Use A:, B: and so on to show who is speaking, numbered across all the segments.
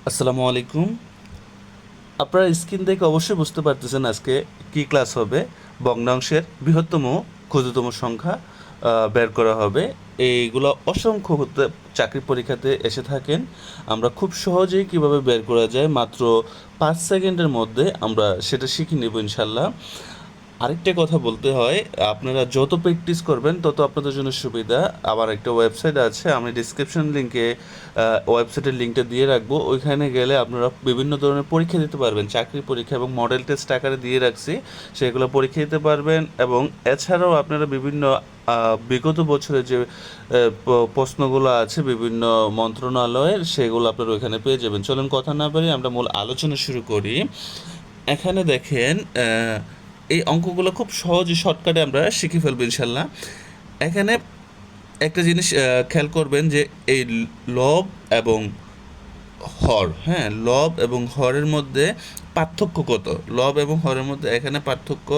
A: আসসালামু আলাইকুম। আপনারা স্ক্রিন দেখে অবশ্যই বুঝতে পারতেছেন আজকে কি ক্লাস হবে। ভগ্নাংশের বৃহত্তম ক্ষুদ্রতম সংখ্যা বের করা হবে। এইগুলো অসংখ্য চাকরি পরীক্ষাতে এসে থাকেন। আমরা খুব সহজেই কিভাবে বের করা যায় মাত্র 5 সেকেন্ডের মধ্যে আমরা সেটা শিখে নেব ইনশাল্লাহ। আরেকটা কথা বলতে হয়, আপনারা যত প্র্যাকটিস করবেন তত আপনাদের জন্য সুবিধা। আমার একটা ওয়েবসাইট আছে, আমি ডিসক্রিপশন লিঙ্কে ওয়েবসাইটের লিঙ্কটা দিয়ে রাখবো। ওইখানে গেলে আপনারা বিভিন্ন ধরনের পরীক্ষা দিতে পারবেন, চাকরি পরীক্ষা এবং মডেল টেস্ট আকারে দিয়ে রাখছি, সেগুলো পরীক্ষা দিতে পারবেন। এবং এছাড়াও আপনারা বিভিন্ন বিগত বছরে যে প্রশ্নগুলো আছে বিভিন্ন মন্ত্রণালয়ের, সেগুলো আপনারা ওইখানে পেয়ে যাবেন। চলুন কথা না বাড়িয়ে আমরা মূল আলোচনা শুরু করি। এখানে দেখেন, এই অঙ্কগুলো খুব সহজে শর্টকাটে আমরা শিখে ফেলবো ইনশাল্লাহ। এখানে একটা জিনিস খেয়াল করবেন যে এই লব এবং হর, হ্যাঁ, লব এবং হরের মধ্যে পার্থক্য কত। লব এবং হরের মধ্যে এখানে পার্থক্য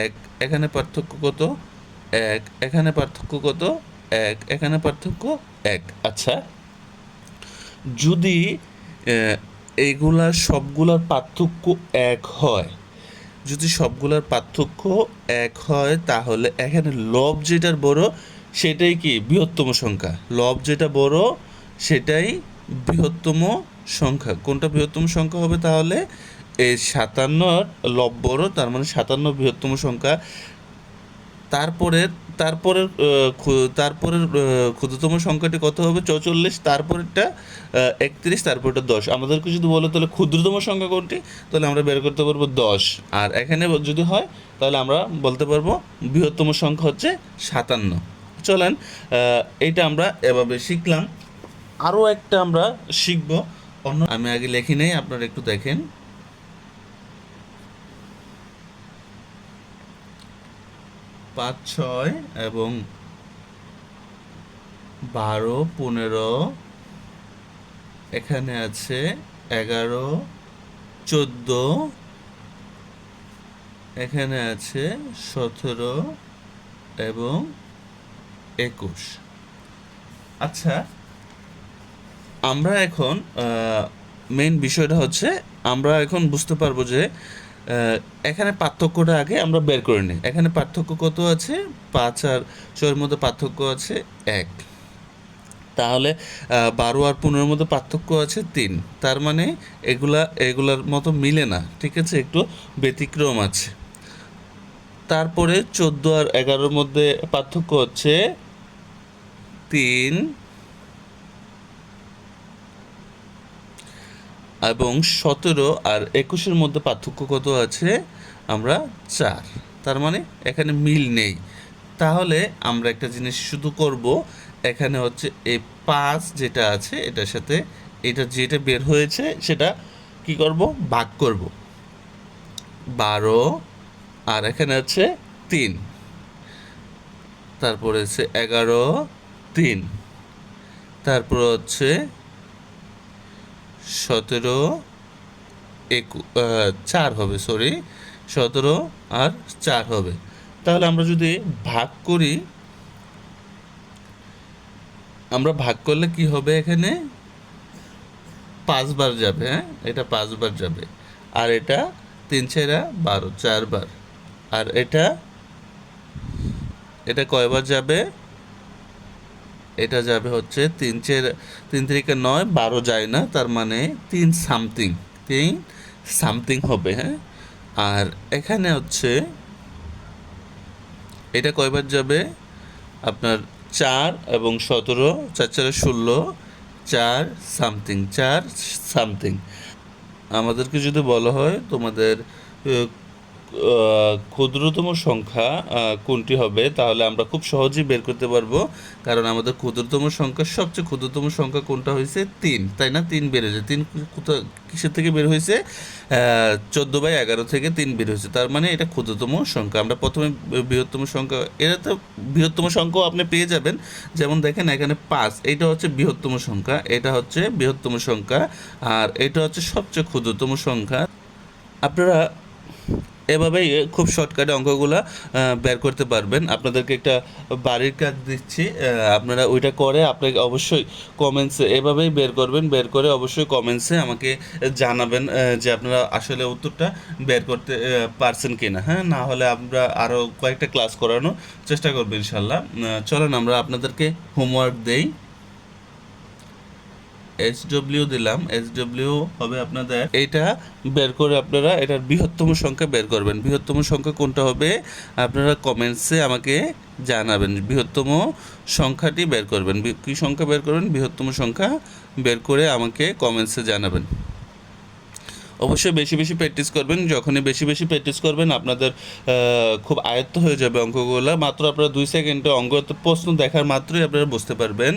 A: এক, এখানে পার্থক্য কত এক, এখানে পার্থক্য কত এক, এখানে পার্থক্য এক। আচ্ছা, যদি এইগুলার সবগুলার পার্থক্য এক হয়, যদি সবগুলোর পার্থক্য এক হয়, তাহলে এখানে লব যেটার বড় সেটাই কি বৃহত্তম সংখ্যা। লব যেটা বড় সেটাই বৃহত্তম সংখ্যা। কোনটা বৃহত্তম সংখ্যা হবে তাহলে? এই 57 লব বড়, তার মানে 57 বৃহত্তম সংখ্যা। তারপরের তারপরের তারপরের ক্ষুদ্রতম সংখ্যাটি কত হবে? 44। তারপরেরটা 31, তারপরটা 10। আমাদেরকে যদি বলে তাহলে ক্ষুদ্রতম সংখ্যা কোনটি, তাহলে আমরা বের করতে পারবো 10। আর এখানে যদি হয় তাহলে আমরা বলতে পারবো বৃহত্তম সংখ্যা হচ্ছে 57। চলেন, এইটা আমরা এভাবে শিখলাম। আরও একটা আমরা শিখবো অন্য, আমি আগে লেখি নেই, আপনারা একটু দেখেন। 5, 6 এবং 12, 15, এখানে আছে 11, 14, এখানে আছে 17 এবং 21। আচ্ছা, আমরা এখন মেইন বিষয়টা হচ্ছে আমরা এখন বুঝতে পারবো যে এখানে পার্থক্যটা আগে আমরা বের করে নিই। এখানে পার্থক্য কত আছে? 5 আর 6-এর মধ্যে পার্থক্য আছে 1। তাহলে 12 আর 15-এর মধ্যে পার্থক্য আছে 3। তার মানে এগুলার মতো মিলে না, ঠিক আছে, একটু ব্যতিক্রম আছে। তারপরে 14 আর 11-এর মধ্যে পার্থক্য হচ্ছে 3 এবং 17 আর 21-এর মধ্যে পার্থক্য কত আছে? আমরা 4। তার মানে এখানে মিল নেই। তাহলে আমরা একটা জিনিস শুধু করব, এখানে হচ্ছে এই 5 যেটা আছে এটার সাথে এটা যেটা বের হয়েছে সেটা কি করব? ভাগ করব। 12 আর এখানে আছে 3, তারপরে হচ্ছে 11, 3, তারপর হচ্ছে 17, 4 হবে, সরি, 17 আর 4 হবে। তাহলে আমরা যদি ভাগ করি, আমরা ভাগ করলে কি হবে? এখানে 5 বার যাবে, হ্যাঁ, এটা 5 বার যাবে। আর এটা 3 × 12, 4 বার। আর এটা এটা কয়বার যাবে? এটা যাবে হচ্ছে 3 থেকে 9, 12 যায় না, তার মানে 3 সামথিং, 3 সামথিং হবে, হ্যাঁ। আর এখানে হচ্ছে এটা কয়বার যাবে? আপনার 4 এবং 17, 4 4 16, 4 সামথিং, 4 সামথিং। আমাদেরকে যদি বলা হয় তোমাদের ক্ষুদ্রতম সংখ্যা কোনটি হবে, তাহলে আমরা খুব সহজেই বের করতে পারবো। কারণ আমাদের ক্ষুদ্রতম সংখ্যা, সবচেয়ে ক্ষুদ্রতম সংখ্যা কোনটা হয়েছে? 3, তাই না? 3 বের হয়েছে। 3 কোথা কিসের থেকে বের হয়েছে? 14/11 থেকে 3 বের হয়েছে। তার মানে এটা ক্ষুদ্রতম সংখ্যা। আমরা প্রথমে বৃহত্তম সংখ্যা, এটা তো বৃহত্তম সংখ্যাও আপনি পেয়ে যাবেন। যেমন দেখেন এখানে 5, এটা হচ্ছে বৃহত্তম সংখ্যা, এটা হচ্ছে বৃহত্তম সংখ্যা, আর এটা হচ্ছে সবচেয়ে ক্ষুদ্রতম সংখ্যা। আপনারা এভাবেই খুব শর্টকাটে অঙ্কগুলা বের করতে পারবেন। আপনাদেরকে একটা বাড়ির কাজ দিচ্ছি, আপনারা ওইটা করে আপনাকে অবশ্যই কমেন্টসে এভাবেই বের করবেন, বের করে অবশ্যই কমেন্টসে আমাকে জানাবেন যে আপনারা আসলে উত্তরটা বের করতে পারছেন কিনা। হ্যাঁ, না হলে আমরা আরও কয়েকটা ক্লাস করানোর চেষ্টা করবো ইনশাল্লাহ। চলেন আমরা আপনাদেরকে হোমওয়ার্ক দেই। SW দিলাম, SW হবে আপনাদের এটা বের করে আপনারা এটার বৃহত্তম সংখ্যা বের করবেন। বৃহত্তম সংখ্যা কোনটা হবে আপনারা কমেন্টসে আমাকে জানাবেন। বৃহত্তম সংখ্যাটি বের করবেন। কী সংখ্যা বের করবেন? বৃহত্তম সংখ্যা বের করে আমাকে কমেন্টসে জানাবেন। অবশ্যই বেশি বেশি প্র্যাকটিস করবেন। যখনই বেশি বেশি প্র্যাকটিস করবেন আপনাদের খুব আয়ত্ত হয়ে যাবে অঙ্কগুলো। মাত্র আপনারা 2 সেকেন্ডে অঙ্ক প্রশ্ন দেখার মাত্রই আপনারা বুঝতে পারবেন।